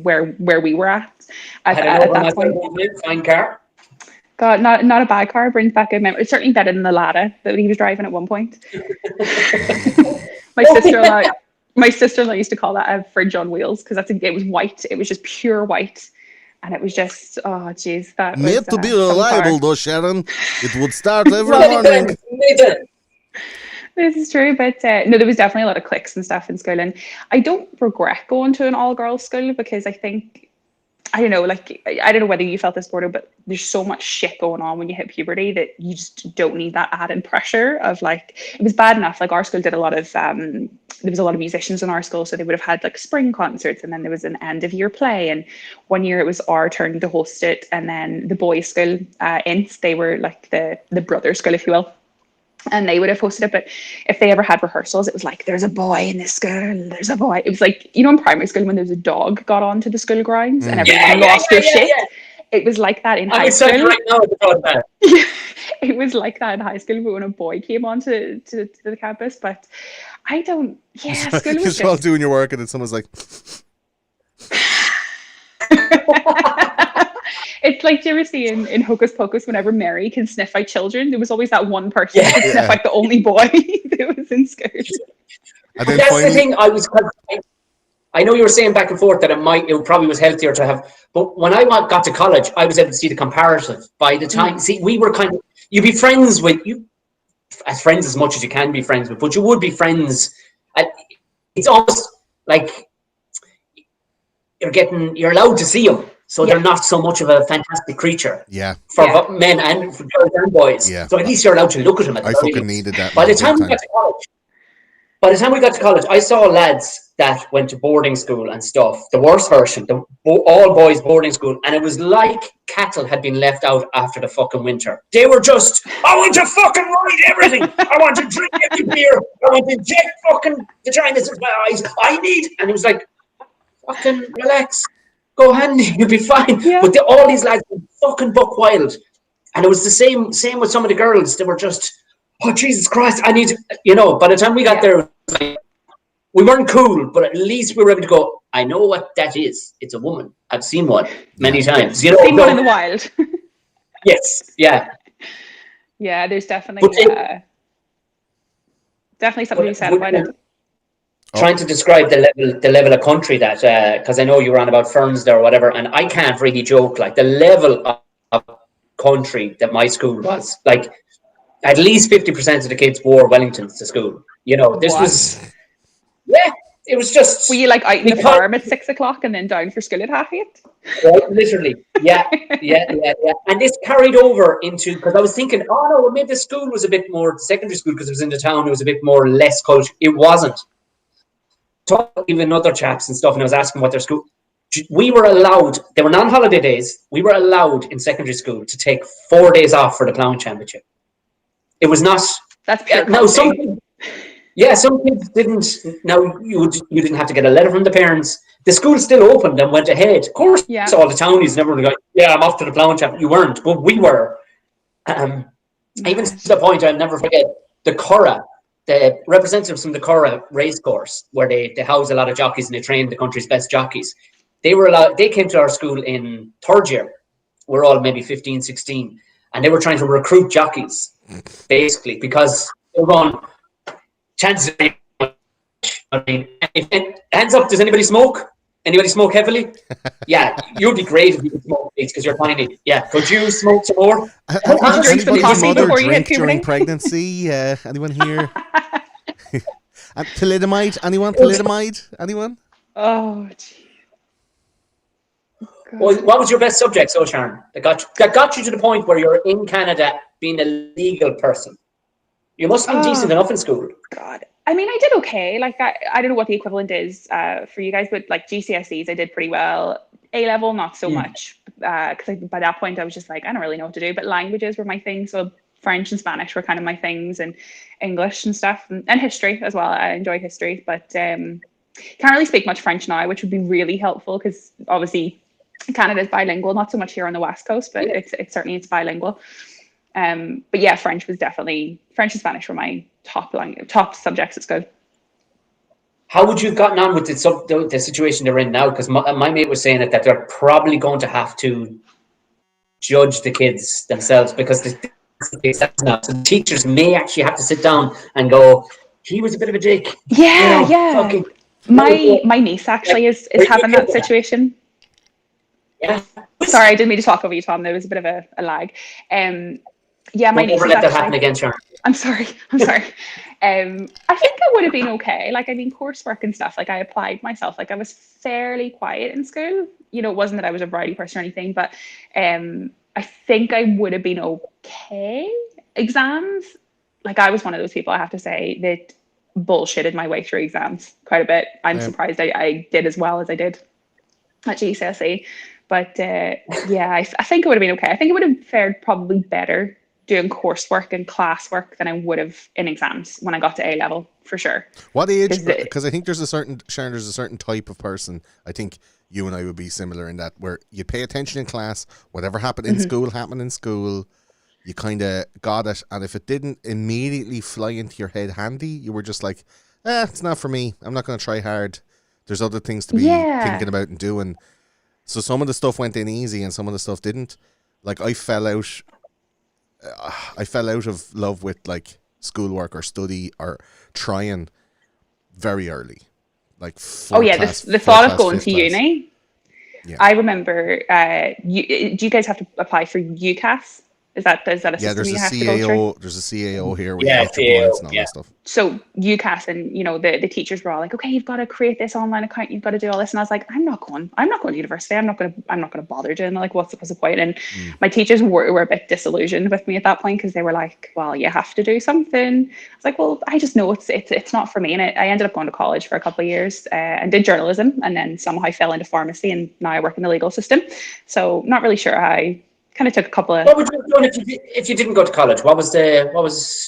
where we were at that point. Fine car. God, not a bad car. Brings back good memories. It's certainly better than the Lada that he was driving at one point. My sister-in-law used to call that a fridge on wheels, because it was white. It was just pure white, and it was just, oh jeez, that made was, to be reliable though, Sharon. It would start every morning. This is true, but no, there was definitely a lot of cliques and stuff in school, and I don't regret going to an all-girls school, because I think, I don't know, like, I don't know whether you felt this, Border, but there's so much shit going on when you hit puberty that you just don't need that added pressure of, like, it was bad enough. Like, our school did a lot of, there was a lot of musicians in our school, so they would have had like spring concerts, and then there was an end of year play. And one year it was our turn to host it, and then the boys' school, Ince, they were like the brother school, if you will. And they would have hosted it, but if they ever had rehearsals, it was like, there's a boy in this school, there's a boy. It was like, in primary school when there was a dog got onto the school grounds and everyone lost their shit. Yeah. It was like that in high school. Right now about that. It was like that in high school, but when a boy came onto to the campus. But I don't, school was you're all doing your work and then someone's like... It's like, do you ever see in Hocus Pocus, whenever Mary can sniff out children, there was always that one person who could sniff out the only boy that was in school. And then that's the thing. I know you were saying back and forth that it probably was healthier to have, but when I got to college, I was able to see the comparative. By the time, see, we were kind of, you'd be friends with you, as friends as much as you can be friends with, but you would be friends. It's almost like you're allowed to see them. So they're not so much of a fantastic creature for men and for girls and boys. Yeah. So at least you're allowed to look at them. I fucking needed that. By the time we got to college, I saw lads that went to boarding school and stuff. The worst version, the all boys boarding school, and it was like cattle had been left out after the fucking winter. They were just, I want to fucking ride everything. I want to drink every beer. I want to inject fucking vaginas into my eyes. And it was like, fucking relax. Go handy, you'll be fine. Yeah. But all these lads were fucking buck wild. And it was the same with some of the girls. They were just, oh, Jesus Christ, I need, by the time we got there, we weren't cool, but at least we were able to go, I know what that is. It's a woman. I've seen one many times. Seen one in the wild. Yes, yeah. Yeah, there's definitely something to be said about it. Trying to describe the level of country that, because I know you were on about firms there or whatever, and I can't really joke, like the level of country that my school was, like at least 50% of the kids wore Wellingtons to school. This was, it was just. Were you like out in the farm at 6 o'clock and then down for school at 8:30? Right, literally, yeah. And this carried over into, because I was thinking, maybe the school was a bit more, secondary school, because it was in the town, it was a bit more less culture. It wasn't. Even other chaps and stuff, and I was asking what their school. We were allowed. They were non-holiday days. We were allowed in secondary school to take 4 days off for the ploughing championship. It was not. That's pure now some kids didn't. Now you didn't have to get a letter from the parents. The school still opened and went ahead. Of course, all the townies never were going, I'm off to the ploughing championship. You weren't, but we were. Even to the point I'll never forget, the Curragh. The representatives from the Curragh race course, where they house a lot of jockeys and they train the country's best jockeys, they came to our school in third year. We're all maybe 15, 16, and they were trying to recruit jockeys, basically, because they were going, chances are, hands up, does anybody smoke? Anybody smoke heavily? Yeah, you'd be great if you could smoke, because you're tiny. Yeah, could you smoke some more? Anybody's mother drink during pregnancy? Anyone here? Thalidomide? Anyone? Thalidomide? Anyone? Oh, gee. Well, what was your best subject, Sharon? That got you to the point where you're in Canada being a legal person. You must have been decent enough in school. God. I mean, I did okay. Like, I don't know what the equivalent is for you guys, but like GCSEs, I did pretty well. A-level, not so much. Because by that point, I was just like, I don't really know what to do. But languages were my thing. So French and Spanish were kind of my things, and English and stuff, and history as well. I enjoyed history. But Can't really speak much French now, which would be really helpful because obviously Canada's bilingual, not so much here on the West Coast, but it's certainly it's bilingual. But yeah, French and Spanish were my top subjects at school. How would you have gotten on with the situation they're in now? Because my mate was saying that they're probably going to have to judge the kids themselves because the teachers may actually have to sit down and go, he was a bit of a dick. Yeah, yeah. My niece actually is having that situation. Yeah. Sorry, I didn't mean to talk over you, Tom. There was a bit of a lag. Yeah, my niece. Never let that happen again, Sharon. I'm sorry. I think I would have been okay. Like, I mean, coursework and stuff. Like, I applied myself. Like, I was fairly quiet in school. You know, it wasn't that I was a bratty person or anything, but I think I would have been okay. Exams, like, I was one of those people, I have to say, that bullshitted my way through exams quite a bit. I'm surprised I did as well as I did at GCSE. But yeah, I think it would have been okay. I think it would have fared probably better doing coursework and classwork than I would have in exams when I got to A level, for sure. What age? Because I think there's a certain type of person. I think you and I would be similar in that, where you pay attention in class, whatever happened in school happened in school. You kind of got it, and if it didn't immediately fly into your head handy, you were just like, it's not for me. I'm not going to try hard. There's other things to be thinking about and doing. So some of the stuff went in easy and some of the stuff didn't. Like, I fell out of love with, like, schoolwork or study or trying very early. Like, the thought of going to uni. Yeah. I remember, do you guys have to apply for UCAS? Is that a system you have to go through? There's a CAO here with points and all that stuff. So UCAS, and you know, the teachers were all like, okay, you've got to create this online account, you've got to do all this, and I was like, I'm not going to university. I'm not going to bother doing it. Like, what's the point? And my teachers were a bit disillusioned with me at that point because they were like, well, you have to do something. I was like, well, I just know it's not for me. And I ended up going to college for a couple of years and did journalism, and then somehow fell into pharmacy, and now I work in the legal system. So not really sure how I kind of took a couple of. What would you have done if you didn't go to college? What was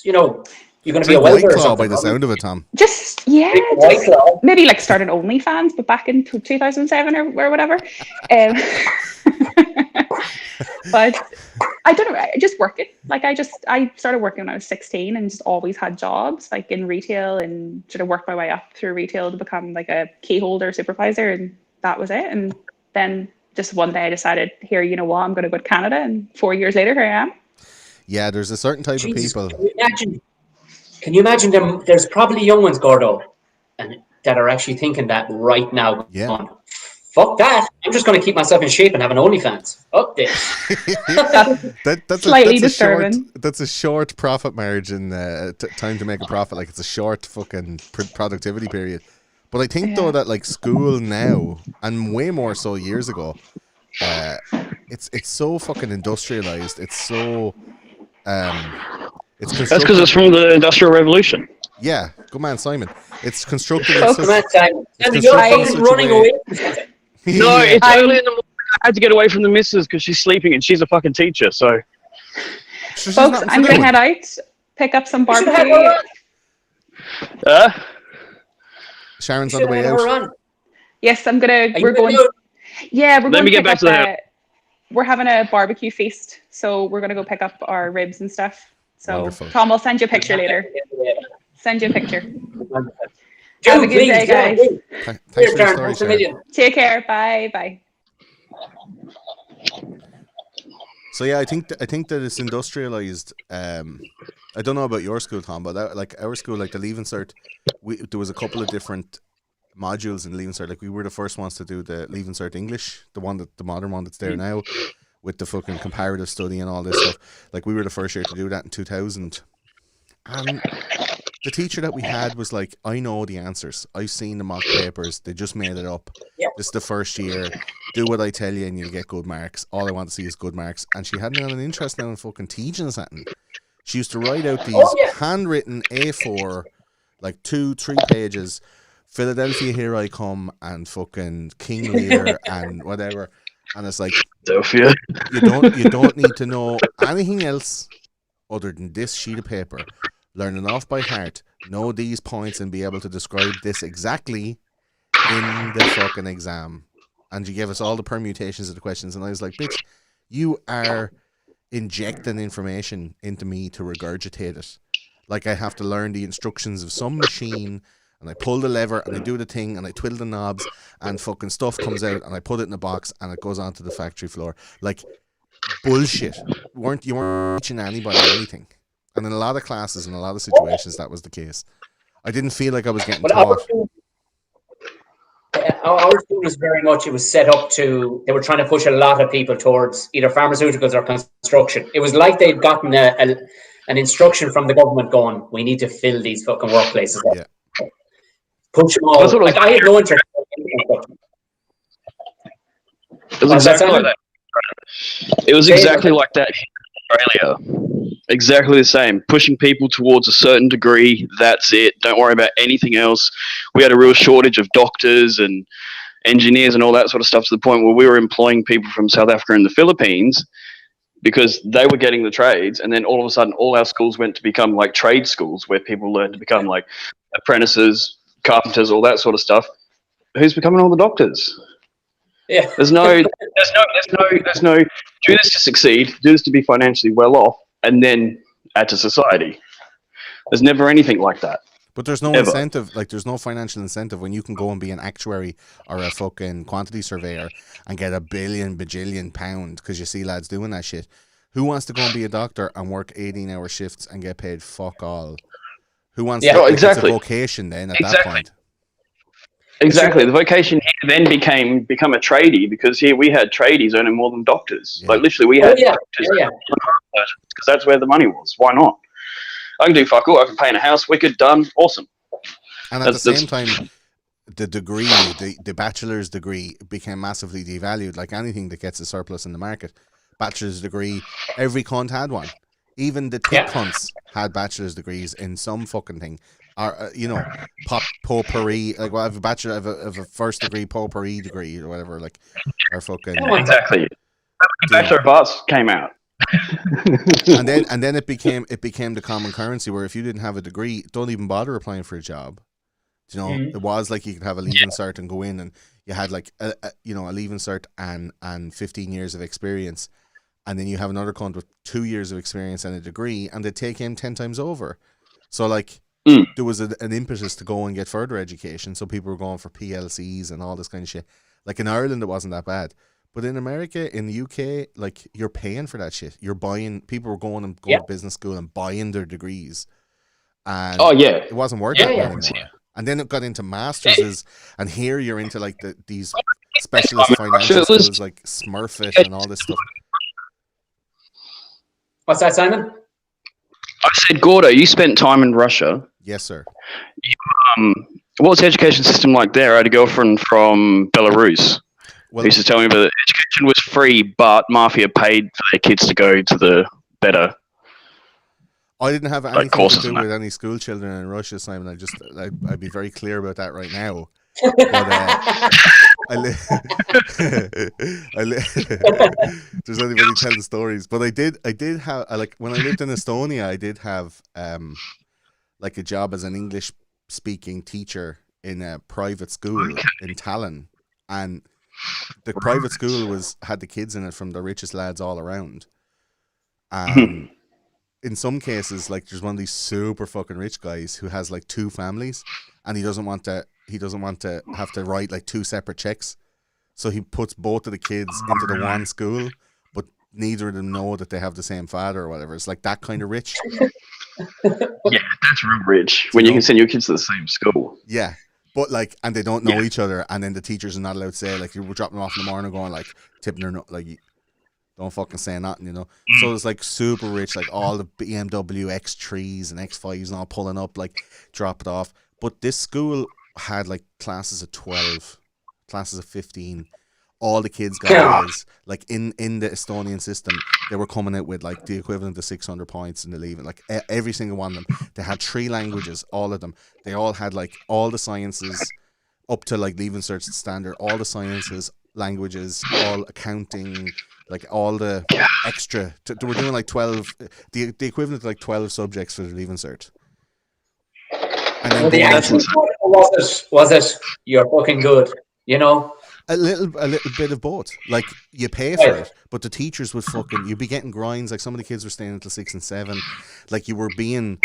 you know, you're going to be a welder or something? By the sound of it, Tom. Maybe like start an OnlyFans, but back in 2007 or whatever. But I don't know. Just working. Like, I started working when I was 16 and just always had jobs like in retail, and sort of worked my way up through retail to become like a key holder supervisor, and that was it. And then just one day I decided, here, you know what, I'm going to go to Canada, and 4 years later, here I am. Yeah, there's a certain type of people. Can you imagine them? There's probably young ones, Gordo, and that are actually thinking that right now. Yeah. Fuck that. I'm just going to keep myself in shape and have an OnlyFans. Up there. That's slightly disturbing. That's a short profit margin, time to make a profit. Like, it's a short fucking productivity period. But I think though that, like, school now, and way more so years ago, it's so fucking industrialized. It's so it's constructed. That's because it's from the Industrial Revolution. Yeah, good man, Simon. It's constructed. Good man, Simon. And you're fucking running away. No, it's early in the morning. I had to get away from the missus because she's sleeping and she's a fucking teacher. So, folks, I'm going to head out, pick up some barbecue. Sharon's on the way out. Yes, we're going. Yeah, we're going. Let me get back to that. We're having a barbecue feast, so we're going to go pick up our ribs and stuff. So, wonderful. Tom, I'll send you a picture later. Send you a picture. Have a good day, guys. Thanks for the story, Sharon. Take care. Bye. So yeah, I think that it's industrialized. I don't know about your school, Tom, but like our school, like the Leaving Cert, there was a couple of different modules in Leaving Cert. Like, we were the first ones to do the Leaving Cert English, the modern one that's there now, with the fucking comparative study and all this stuff. Like, we were the first year to do that in 2000. And the teacher that we had was like, I know the answers. I've seen the mock papers. They just made it up. This is the first year. Do what I tell you and you'll get good marks. All I want to see is good marks. And she hadn't had an interest now in fucking teaching us something. She used to write out these handwritten A4, like 2-3 pages, Philadelphia, Here I Come, and fucking King Lear and whatever. And it's like, Philadelphia. You don't need to know anything else other than this sheet of paper. Learn it off by heart, know these points and be able to describe this exactly, in the fucking exam, and you gave us all the permutations of the questions, and I was like, bitch, you are injecting information into me to regurgitate it. Like I have to learn the instructions of some machine, and I pull the lever, and I do the thing, and I twiddle the knobs, and fucking stuff comes out, and I put it in a box, and it goes onto the factory floor. Like, bullshit. You weren't teaching anybody anything. And in a lot of classes, in a lot of situations, that was the case. I didn't feel like I was getting taught. Our school was very much, it was set up to, they were trying to push a lot of people towards either pharmaceuticals or construction. It was like they'd gotten an instruction from the government going, we need to fill these fucking workplaces up. Yeah. Push them all. Like, I had no interest in construction. It was exactly like that. It was exactly like that in Australia. Exactly the same. Pushing people towards a certain degree, that's it. Don't worry about anything else. We had a real shortage of doctors and engineers and all that sort of stuff, to the point where we were employing people from South Africa and the Philippines because they were getting the trades, and then all of a sudden all our schools went to become like trade schools where people learned to become like apprentices, carpenters, all that sort of stuff. Who's becoming all the doctors? Yeah. There's no do this to succeed, do this to be financially well off, and then add to society. There's never anything like that. But there's no incentive, like there's no financial incentive when you can go and be an actuary or a fucking quantity surveyor and get £1 billion bajillion because you see lads doing that shit. Who wants to go and be a doctor and work 18-hour shifts and get paid fuck all? Who wants to exactly. It's a vocation then at that point? Exactly. The vocation here then become a tradie, because here we had tradies earning more than doctors. Yeah. Like literally we had doctors because that's where the money was. Why not? I can do fuck all. I can paint a house. Wicked, done. Awesome. And at the same time, the degree, the bachelor's degree became massively devalued. Like anything that gets a surplus in the market. Bachelor's degree, every cunt had one. Even the tip cunts had bachelor's degrees in some fucking thing. Or, potpourri, like, well, I have a bachelor, I have a first degree potpourri degree or whatever, like, or fucking. Exactly. Bachelor of Arts came out. and then it became the common currency where if you didn't have a degree, don't even bother applying for a job. You know, it was like you could have a leaving cert and go in, and you had like a leaving cert and 15 years of experience, and then you have another cunt with 2 years of experience and a degree, and they take him 10 times over. So like. There was an impetus to go and get further education, so people were going for PLCs and all this kind of shit. Like in Ireland, it wasn't that bad, but in America, in the UK, like you're paying for that shit. You're buying. People were going to business school and buying their degrees, and it wasn't worth that anymore. And then it got into masterses, and here you're into like these specialist financial schools like Smurfit and all this stuff. What's that, Simon? I said, Gordo, you spent time in Russia. Yes, sir. What was the education system like there? I had a girlfriend from Belarus who used to tell me that education was free, but mafia paid for their kids to go to the better. I didn't have anything to do with any school children in Russia, Simon. I'd be very clear about that right now. But, there's anybody tell the stories, but I did have like when I lived in Estonia, I did have like a job as an English speaking teacher in a private school in Tallinn, and the private school had the kids in it from the richest lads all around. In some cases, like there's one of these super fucking rich guys who has like 2 families, and he doesn't want to have to write like 2 separate checks. So he puts both of the kids into the one school, but neither of them know that they have the same father or whatever. It's like that kind of rich. Yeah, that's real rich. When you can send your kids to the same school. Yeah. But like, and they don't know each other, and then the teachers are not allowed to say, like, you were dropping them off in the morning going like tipping her, like, don't fucking say nothing, you know. So it's like super rich, like all the BMW X3s and X5s and all pulling up, like drop it off. But this school had like classes of 12, classes of 15. All the kids got A's. Like in the Estonian system, they were coming out with like the equivalent of 600 points in the leaving. Like every single one of them. They had 3 languages, all of them. They all had like all the sciences up to like leaving cert standard. All the sciences, languages, all accounting, like all the extra. They were doing like 12, the equivalent of like 12 subjects for the leaving cert. And then Well, the action was it you're fucking good, you know? a little bit of both. Like, you pay for it, but the teachers would fucking, you'd be getting grinds. Like, some of the kids were staying until 6 and 7. Like, you were being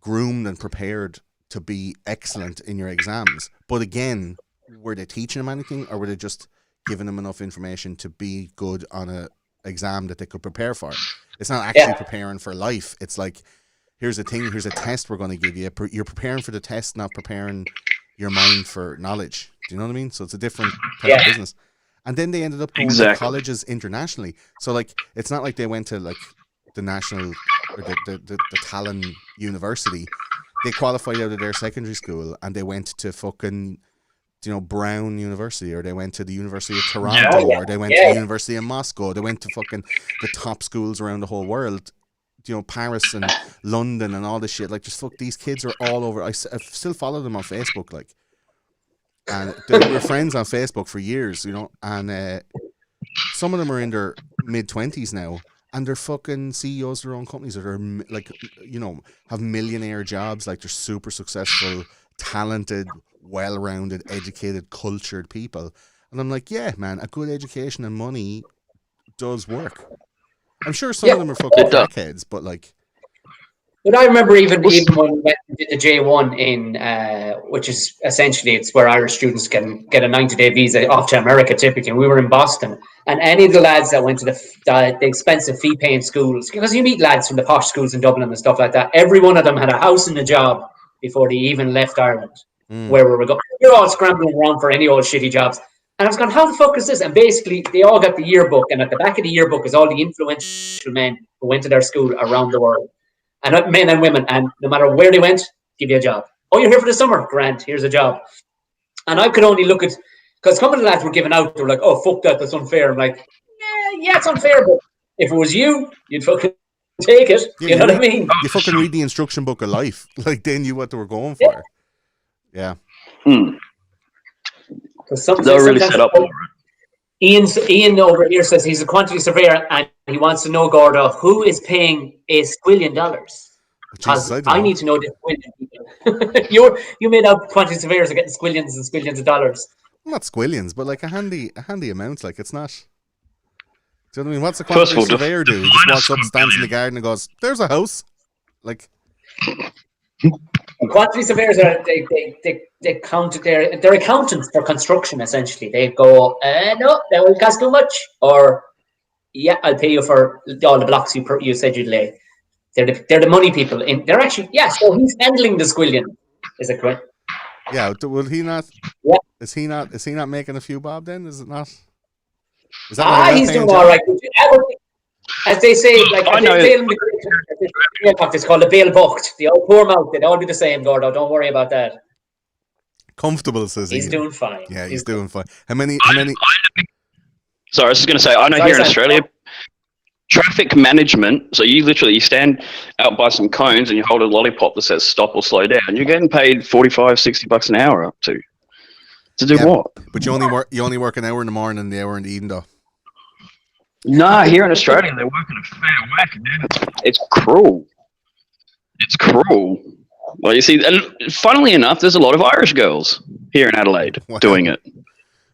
groomed and prepared to be excellent in your exams. But again, were they teaching them anything, or were they just giving them enough information to be good on a exam that they could prepare for? It's not actually preparing for life. It's like, here's a thing, here's a test we're going to give you. You're preparing for the test, not preparing your mind for knowledge. Do you know what I mean? So it's a different type of business. And then they ended up going to colleges internationally. So, like, it's not like they went to, like, the national or the Talon University. They qualified out of their secondary school and they went to fucking, you know, Brown University, or they went to the University of Toronto, or they went to the University of Moscow. They went to fucking the top schools around the whole world, you know, Paris and London and all this shit. Like, just fuck, these kids are all over. I still follow them on Facebook, like, and they were friends on Facebook for years, you know, and some of them are in their mid-20s now, and they're fucking CEOs of their own companies that are, like, you know, have millionaire jobs. Like, they're super successful, talented, well-rounded, educated, cultured people. And I'm like, yeah, man, a good education and money does work. I'm sure some of them are fucking crackheads, but, like... But I remember even when we went and did the J1 in, which is essentially, it's where Irish students can get a 90-day visa off to America typically. We were in Boston, and any of the lads that went to the expensive fee-paying schools, because you meet lads from the posh schools in Dublin and stuff like that, every one of them had a house and a job before they even left Ireland, where we were going. We're all scrambling around for any old shitty jobs. And I was going, how the fuck is this? And basically, they all got the yearbook, and at the back of the yearbook is all the influential men who went to their school around the world. And men and women, and no matter where they went, give you a job. Oh, you're here for the summer? Grant, here's a job. And I could only look at, because some of the lads were giving out, they were like, oh, fuck that, that's unfair. I'm like, yeah, it's unfair, but if it was you, you'd fucking take it. Yeah, you know what I mean? You fucking read the instruction book of life. Like, they knew what they were going for. Yeah. They're really set up for it. Ian over here says he's a quantity surveyor and he wants to know, Gordo, who is paying $1 squillion? Because I need to know this squillion. You made out quantity surveyors are getting squillions and squillions of dollars. Not squillions, but like a handy amount. Like, it's not. Do you know what I mean? What's a quantity surveyor do? He just walks up, stands in the garden, and goes, "There's a house." Like, quantity surveyors are they count they're accountants for construction essentially. They go, no, that will cost too much, or yeah, I'll pay you for all the blocks you said you'd lay. They're the money people. They're actually So he's handling the squillion. Is it correct? Yeah. Will he not? Yeah. Is he not making a few bob then? Is it not? Is that he's doing all right. As they say, like it's called the bail booked. The old poor mouth, they'd all be the same, Gordo. Don't worry about that. Comfortable, says he's doing fine. Yeah, he's doing fine. How many? Sorry, I was just going to say, I know here in Australia, traffic management. So you stand out by some cones and you hold a lollipop that says stop or slow down. You're getting paid $45-$60 an hour up to do what? But you only work an hour in the morning and the hour in the evening, though. Nah, here in Australia, they're working a fair whack, man. It's cruel. It's cruel. Well, you see, and funnily enough, there's a lot of Irish girls here in Adelaide doing it.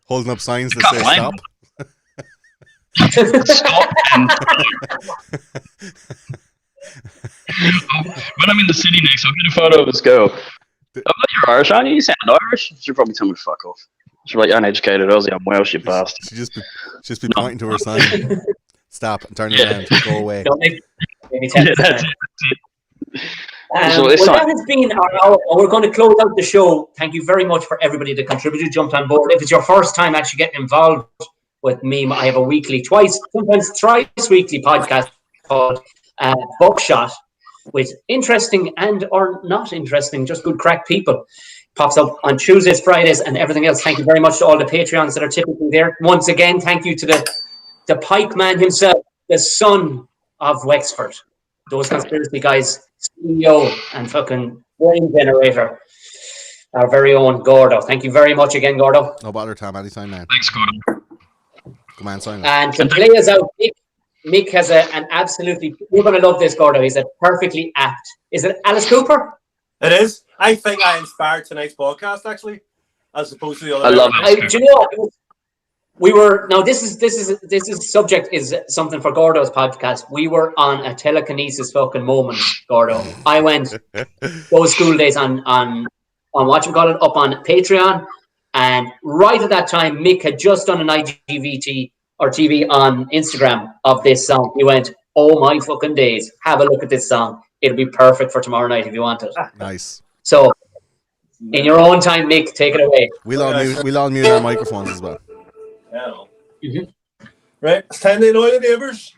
Holding up signs that say stop. Stop. When I'm in the city next, I'll get a photo of this girl. Oh, you're Irish, aren't you? You sound Irish. She'll probably tell me to fuck off. She'll be like, uneducated Aussie, I'm Welsh, you bastard. She'll just be pointing to her sign. Stop, turn around, go away. Don't make me tell you that. That has been our hour. We're going to close out the show. Thank you very much for everybody that contributed, jumped on board. If it's your first time actually getting involved with me, I have a weekly, sometimes thrice weekly podcast called Buckshot, with interesting and or not interesting, just good crack people. Pops up on Tuesdays, Fridays, and everything else. Thank you very much to all the Patreons that are typically there. Once again, thank you to the Pike Man himself, the son of Wexford. Those conspiracy guys, CEO and fucking brain generator. Our very own Gordo. Thank you very much again, Gordo. No bother, Tom. Anytime, man. Thanks, Gordo. Come on, sign. And to play us out, Mick has an absolutely... You're going to love this, Gordo. He's a perfectly apt... Is it Alice Cooper? It is. I think I inspired tonight's podcast actually, as opposed to the other. I love it. Do you know what? We were now. This is subject is something for Gordo's podcast. We were on a telekinesis fucking moment, Gordo. I went those school days on what you call it up on Patreon, and right at that time, Mick had just done an IGVT or TV on Instagram of this song. He went, "Oh my fucking days! Have a look at this song. It'll be perfect for tomorrow night if you want it." Nice. So, in your own time, Mick, take it away. We'll all mute our microphones as well. Yeah. Right, it's time to annoy the neighbours.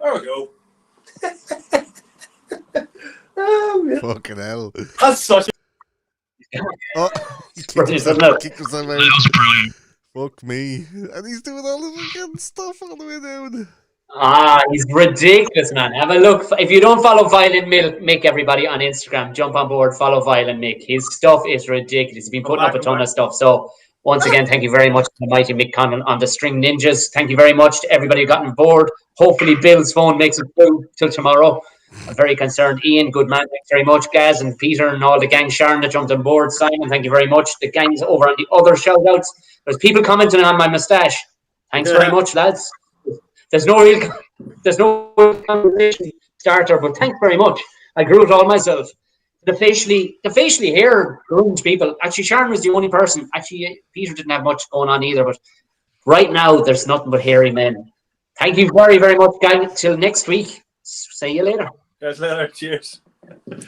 There we go. Fucking hell. That's such Oh, he kicked himself out. Fuck me. And he's doing all the fucking stuff all the way down. He's ridiculous, man. Have a look. If you don't follow Violin Mick, everybody on Instagram, jump on board, follow Violin Mick. His stuff is ridiculous. He's been putting up a ton of stuff. So once again, thank you very much to the mighty Mick Conlon on the String Ninjas. Thank you very much to everybody who got on board. Hopefully Bill's phone makes it through till tomorrow. I'm very concerned. Ian, good man, thanks very much. Gaz and Peter and all the gang, Sharon that jumped on board. Simon, thank you very much. The gangs over on the other shout outs. There's people commenting on my moustache. Thanks very much, lads. there's no real conversation starter, but thanks very much. I grew it all myself. The facially hair groomed people. Actually, Sharon was the only person. Actually, Peter didn't have much going on either. But right now, there's nothing but hairy men. Thank you very, very much, guys. Till next week. See you later. Guys, later. Cheers. Later,